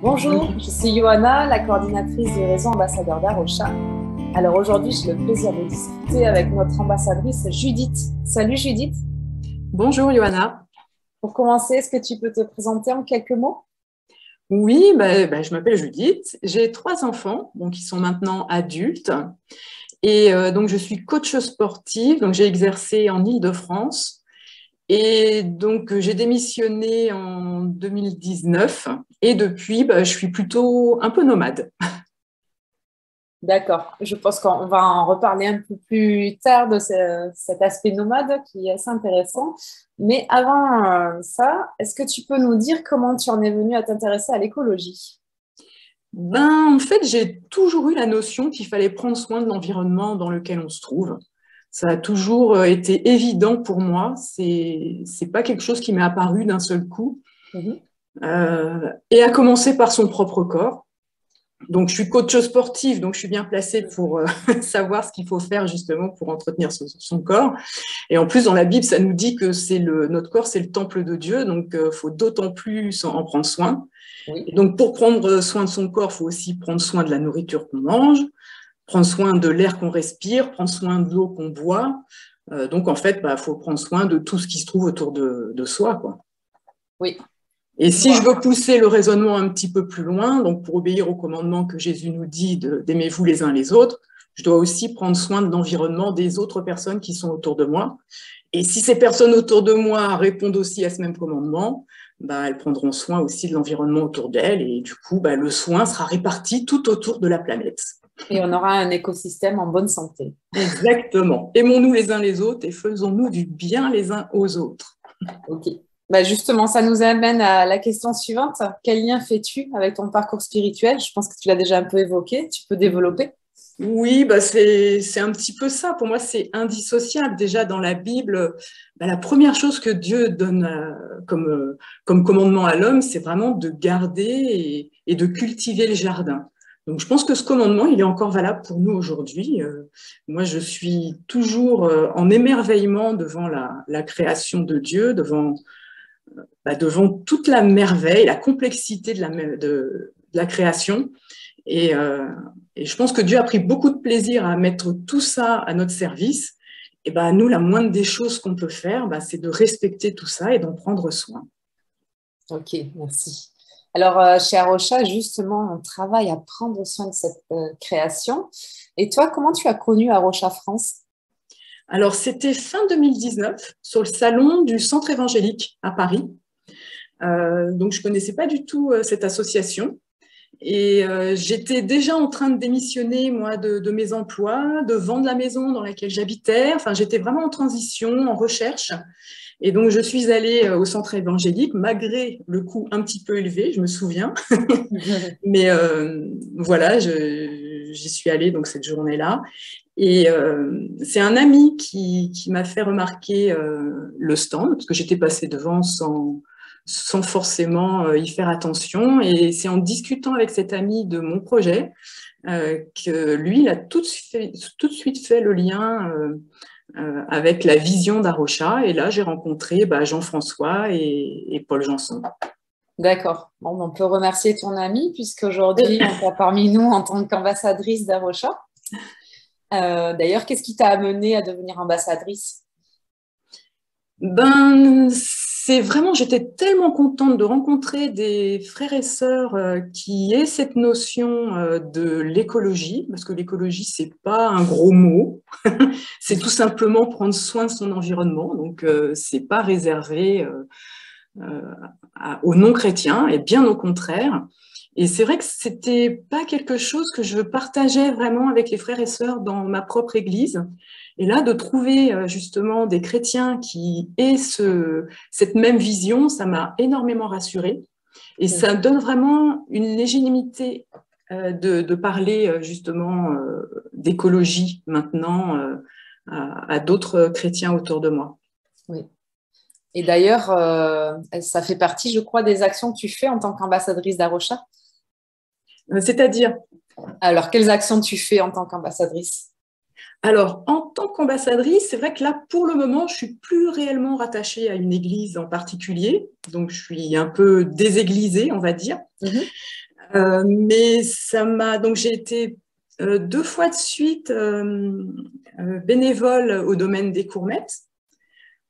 Bonjour, je suis Johanna, la coordinatrice du réseau ambassadeur d'Arocha. Alors aujourd'hui, j'ai le plaisir de discuter avec notre ambassadrice Judith. Salut Judith. Bonjour Johanna. Pour commencer, est-ce que tu peux te présenter en quelques mots? Oui, je m'appelle Judith. J'ai 3 enfants qui sont maintenant adultes. Et donc, je suis coach sportive. Donc, j'ai exercé en Île-de-France. Et donc, j'ai démissionné en 2019. Et depuis, je suis plutôt un peu nomade. D'accord, je pense qu'on va en reparler un peu plus tard de cet aspect nomade qui est assez intéressant. Mais avant ça, est-ce que tu peux nous dire comment tu en es venue à t'intéresser à l'écologie? En fait, j'ai toujours eu la notion qu'il fallait prendre soin de l'environnement dans lequel on se trouve. Ça a toujours été évident pour moi. C'est pas quelque chose qui m'est apparu d'un seul coup. Mhm. Et à commencer par son propre corps. Donc, je suis coach sportif, donc je suis bien placée pour savoir ce qu'il faut faire justement pour entretenir son corps. Et en plus, dans la Bible, ça nous dit que notre corps, c'est le temple de Dieu, donc il faut d'autant plus en prendre soin. Oui. Et donc, pour prendre soin de son corps, il faut aussi prendre soin de la nourriture qu'on mange, prendre soin de l'air qu'on respire, prendre soin de l'eau qu'on boit. Donc, en fait, faut prendre soin de tout ce qui se trouve autour de soi, quoi. Oui. Et si je veux pousser le raisonnement un petit peu plus loin, donc pour obéir au commandement que Jésus nous dit d'aimez-vous les uns les autres, je dois aussi prendre soin de l'environnement des autres personnes qui sont autour de moi. Et si ces personnes autour de moi répondent aussi à ce même commandement, elles prendront soin aussi de l'environnement autour d'elles. Et du coup, le soin sera réparti tout autour de la planète. Et on aura un écosystème en bonne santé. Exactement. Aimons-nous les uns les autres et faisons-nous du bien les uns aux autres. Ok. Justement, ça nous amène à la question suivante. Quel lien fais-tu avec ton parcours spirituel? Je pense que tu l'as déjà un peu évoqué. Tu peux développer? Oui, c'est un petit peu ça. Pour moi, c'est indissociable. Déjà, dans la Bible, la première chose que Dieu donne comme commandement à l'homme, c'est vraiment de garder et de cultiver le jardin. Donc, je pense que ce commandement, il est encore valable pour nous aujourd'hui. Moi, je suis toujours en émerveillement devant la création de Dieu, devant toute la merveille, la complexité de la création. Et je pense que Dieu a pris beaucoup de plaisir à mettre tout ça à notre service. Et nous, la moindre des choses qu'on peut faire, c'est de respecter tout ça et d'en prendre soin. Ok, merci. Alors, chez Arocha, justement, on travaille à prendre soin de cette création. Et toi, comment tu as connu Arocha France? Alors, c'était fin 2019, sur le salon du Centre évangélique à Paris. Donc, je ne connaissais pas du tout cette association. Et j'étais déjà en train de démissionner, moi, de mes emplois, de vendre la maison dans laquelle j'habitais. Enfin, j'étais vraiment en transition, en recherche. Et donc, je suis allée au centre évangélique, malgré le coût un petit peu élevé, je me souviens. Mais voilà, j'y suis allée donc, cette journée-là. Et c'est un ami qui m'a fait remarquer le stand, parce que j'étais passée devant sans forcément y faire attention. Et c'est en discutant avec cet ami de mon projet que lui, il a tout de suite fait le lien avec la vision d'Arocha. Et là, j'ai rencontré Jean-François et Paul Janson. D'accord. Bon, on peut remercier ton ami, puisqu'aujourd'hui, on t'a parmi nous en tant qu'ambassadrice d'Arocha. D'ailleurs, qu'est-ce qui t'a amené à devenir ambassadrice? C'est vraiment, j'étais tellement contente de rencontrer des frères et sœurs qui aient cette notion de l'écologie, parce que l'écologie, c'est pas un gros mot, c'est tout simplement prendre soin de son environnement, donc c'est pas réservé aux non-chrétiens, et bien au contraire. Et c'est vrai que c'était pas quelque chose que je partageais vraiment avec les frères et sœurs dans ma propre église. Et là, de trouver justement des chrétiens qui aient cette même vision, ça m'a énormément rassurée. Et ça donne vraiment une légitimité de parler justement d'écologie maintenant à d'autres chrétiens autour de moi. Oui. Et d'ailleurs, ça fait partie, je crois, des actions que tu fais en tant qu'ambassadrice d'Arocha. C'est-à-dire? Alors, quelles actions tu fais en tant qu'ambassadrice? Alors, en tant qu'ambassadrice, c'est vrai que là, pour le moment, je suis plus réellement rattachée à une église en particulier. Donc, je suis un peu déséglisée, on va dire. Mais donc j'ai été 2 fois de suite bénévole au domaine des Courmettes,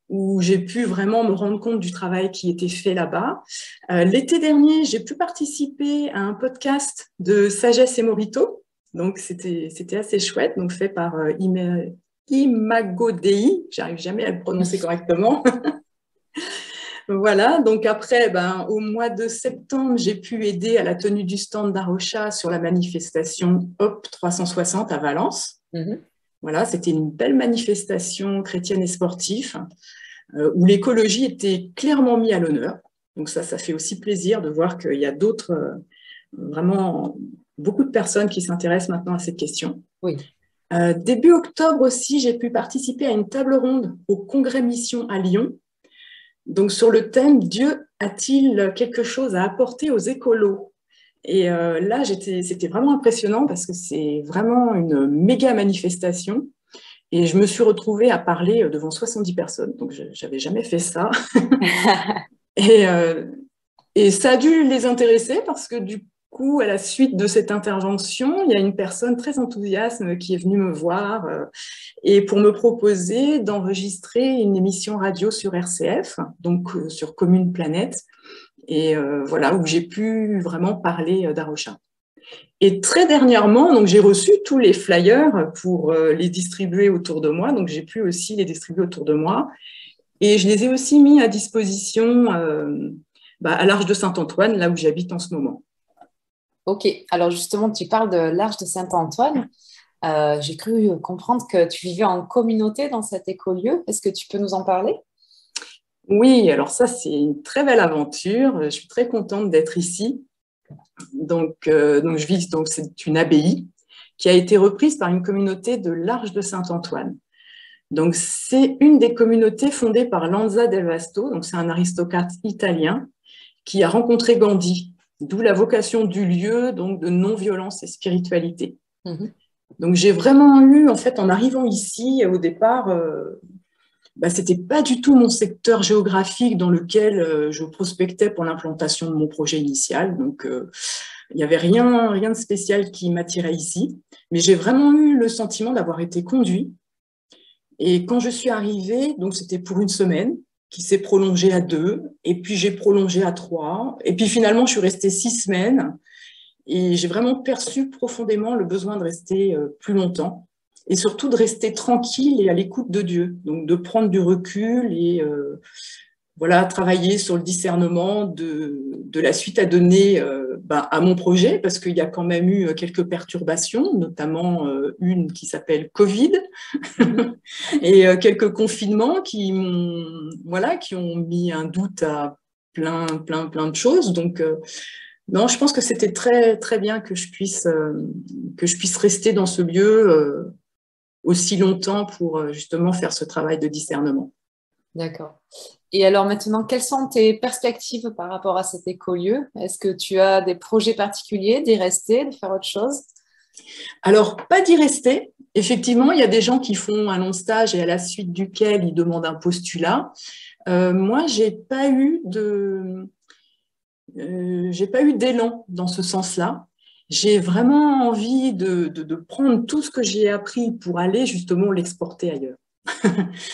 où j'ai pu vraiment me rendre compte du travail qui était fait là-bas. L'été dernier, j'ai pu participer à un podcast de Sagesse et Morito, donc c'était assez chouette, donc fait par Imago Dei, j'arrive jamais à le prononcer correctement. Voilà, donc après, au mois de septembre, j'ai pu aider à la tenue du stand d'Arocha sur la manifestation Hop 360 à Valence. Voilà, c'était une belle manifestation chrétienne et sportive où l'écologie était clairement mise à l'honneur. Donc ça fait aussi plaisir de voir qu'il y a d'autres, vraiment beaucoup de personnes qui s'intéressent maintenant à cette question. Oui. Début octobre aussi, j'ai pu participer à une table ronde au Congrès Mission à Lyon. Donc, sur le thème « Dieu a-t-il quelque chose à apporter aux écolos ?» Et là, c'était vraiment impressionnant parce que c'est vraiment une méga manifestation. Et je me suis retrouvée à parler devant 70 personnes. Donc, je n'avais jamais fait ça. Et ça a dû les intéresser parce que du coup, à la suite de cette intervention, il y a une personne très enthousiaste qui est venue me voir et pour me proposer d'enregistrer une émission radio sur RCF, donc sur Commune Planète, et voilà, où j'ai pu vraiment parler d'Arocha. Et très dernièrement, donc j'ai reçu tous les flyers pour les distribuer autour de moi, donc j'ai pu aussi les distribuer autour de moi, et je les ai aussi mis à disposition à l'Arche de Saint-Antoine, là où j'habite en ce moment. Ok, alors justement, tu parles de l'Arche de Saint-Antoine. J'ai cru comprendre que tu vivais en communauté dans cet écolieu. Est-ce que tu peux nous en parler? Oui, alors ça, c'est une très belle aventure. Je suis très contente d'être ici. Donc je vis, donc c'est une abbaye qui a été reprise par une communauté de l'Arche de Saint-Antoine. Donc, c'est une des communautés fondées par Lanza del Vasto, donc c'est un aristocrate italien qui a rencontré Gandhi, d'où la vocation du lieu, donc de non-violence et spiritualité. Donc, j'ai vraiment eu, en fait, en arrivant ici, au départ, c'était pas du tout mon secteur géographique dans lequel je prospectais pour l'implantation de mon projet initial. Donc, il n'y avait rien de spécial qui m'attirait ici. Mais j'ai vraiment eu le sentiment d'avoir été conduit. Et quand je suis arrivée, donc c'était pour une semaine, qui s'est prolongée à 2, et puis j'ai prolongé à 3, et puis finalement je suis restée 6 semaines, et j'ai vraiment perçu profondément le besoin de rester plus longtemps, et surtout de rester tranquille et à l'écoute de Dieu, donc de prendre du recul et voilà, travailler sur le discernement de la suite à donner à mon projet, parce qu'il y a quand même eu quelques perturbations, notamment une qui s'appelle Covid, et quelques confinements qui ont mis un doute à plein de choses. Donc, non, je pense que c'était très, très bien que je puisse rester dans ce lieu aussi longtemps pour justement faire ce travail de discernement. D'accord. Et alors maintenant, quelles sont tes perspectives par rapport à cet écolieu? Est-ce que tu as des projets particuliers, d'y rester, de faire autre chose? Alors, pas d'y rester. Effectivement, il y a des gens qui font un long stage et à la suite duquel ils demandent un postulat. Moi, j'ai pas eu d'élan dans ce sens-là. J'ai vraiment envie de prendre tout ce que j'ai appris pour aller justement l'exporter ailleurs.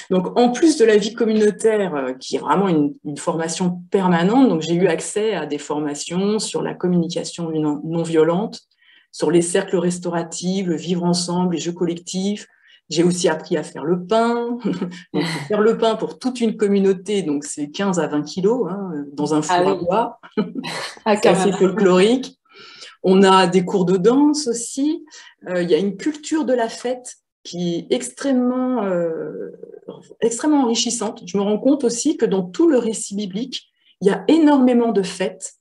Donc, en plus de la vie communautaire, qui est vraiment une formation permanente, donc j'ai eu accès à des formations sur la communication non violente, sur les cercles restauratifs, le vivre ensemble, les jeux collectifs. J'ai aussi appris à faire le pain. Donc, faire le pain pour toute une communauté, donc c'est 15 à 20 kilos dans un four à bois. C'est assez folklorique. On a des cours de danse aussi. Il y a une culture de la fête qui est extrêmement enrichissante. Je me rends compte aussi que dans tout le récit biblique, il y a énormément de fêtes.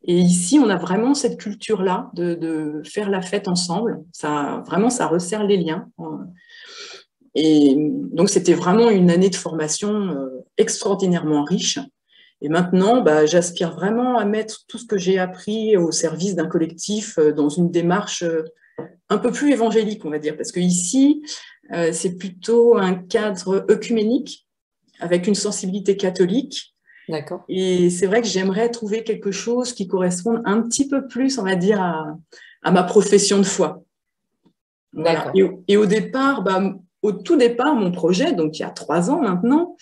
Et ici, on a vraiment cette culture-là de faire la fête ensemble. Ça resserre les liens. Et donc, c'était vraiment une année de formation extraordinairement riche. Et maintenant, j'aspire vraiment à mettre tout ce que j'ai appris au service d'un collectif dans une démarche un peu plus évangélique, on va dire. Parce qu'ici, c'est plutôt un cadre œcuménique avec une sensibilité catholique. D'accord. Et c'est vrai que j'aimerais trouver quelque chose qui corresponde un petit peu plus, on va dire, à ma profession de foi. Voilà. D'accord. Et au départ, au tout départ, mon projet, donc il y a 3 ans maintenant,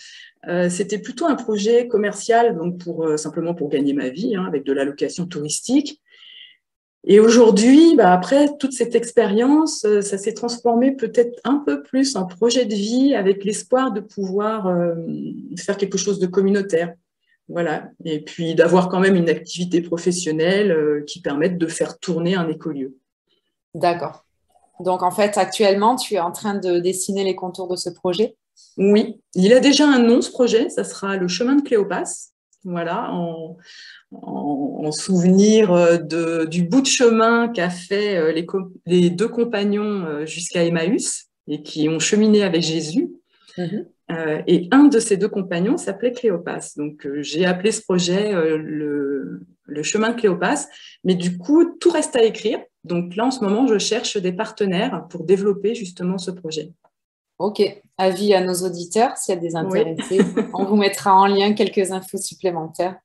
c'était plutôt un projet commercial, donc simplement pour gagner ma vie, hein, avec de la location touristique. Et aujourd'hui, après toute cette expérience, ça s'est transformé peut-être un peu plus en projet de vie avec l'espoir de pouvoir faire quelque chose de communautaire. Voilà. Et puis d'avoir quand même une activité professionnelle qui permette de faire tourner un écolieu. D'accord. Donc, en fait, actuellement, tu es en train de dessiner les contours de ce projet. Oui, il a déjà un nom, ce projet, ça sera le chemin de Cléopas. Voilà, en souvenir du bout de chemin qu'a fait les 2 compagnons jusqu'à Emmaüs et qui ont cheminé avec Jésus. Mhm. Et un de ces 2 compagnons s'appelait Cléopas. Donc, j'ai appelé ce projet le chemin de Cléopas. Mais du coup, tout reste à écrire. Donc là, en ce moment, je cherche des partenaires pour développer justement ce projet. Ok. Avis à nos auditeurs, s'il y a des Oui. intéressés, on vous mettra en lien quelques infos supplémentaires.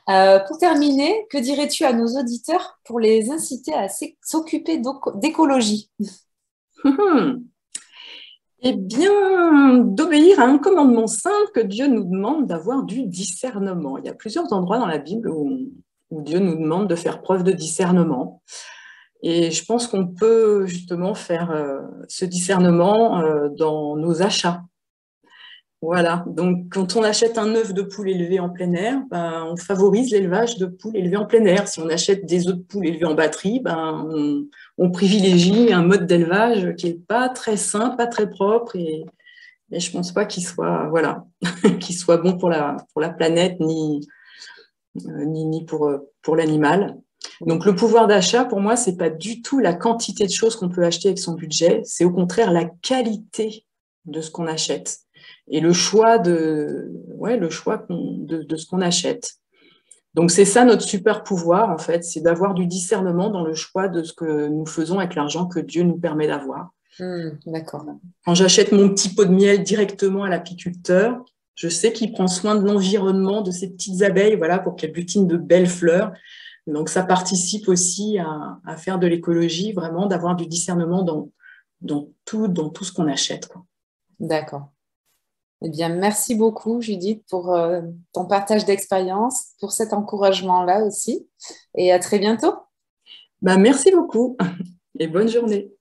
Pour terminer, que dirais-tu à nos auditeurs pour les inciter à s'occuper d'écologie? Eh bien, d'obéir à un commandement simple que Dieu nous demande d'avoir du discernement. Il y a plusieurs endroits dans la Bible où Dieu nous demande de faire preuve de discernement. Et je pense qu'on peut justement faire ce discernement dans nos achats. Voilà, donc quand on achète un œuf de poule élevé en plein air, on favorise l'élevage de poules élevées en plein air. Si on achète des œufs de poule élevés en batterie, on privilégie un mode d'élevage qui n'est pas très sain, pas très propre, et je ne pense pas qu'il soit, voilà, qu'il soit bon pour la planète ni pour l'animal. Donc le pouvoir d'achat, pour moi, ce n'est pas du tout la quantité de choses qu'on peut acheter avec son budget, c'est au contraire la qualité de ce qu'on achète et le choix de ce qu'on achète. Donc c'est ça notre super pouvoir, en fait, c'est d'avoir du discernement dans le choix de ce que nous faisons avec l'argent que Dieu nous permet d'avoir. D'accord. Quand j'achète mon petit pot de miel directement à l'apiculteur, je sais qu'il prend soin de l'environnement, de ces petites abeilles, voilà, pour qu'elles butinent de belles fleurs. Donc ça participe aussi à faire de l'écologie, vraiment d'avoir du discernement dans tout ce qu'on achète, quoi. D'accord. Eh bien, merci beaucoup, Judith, pour ton partage d'expérience, pour cet encouragement-là aussi. Et à très bientôt. Merci beaucoup et bonne journée.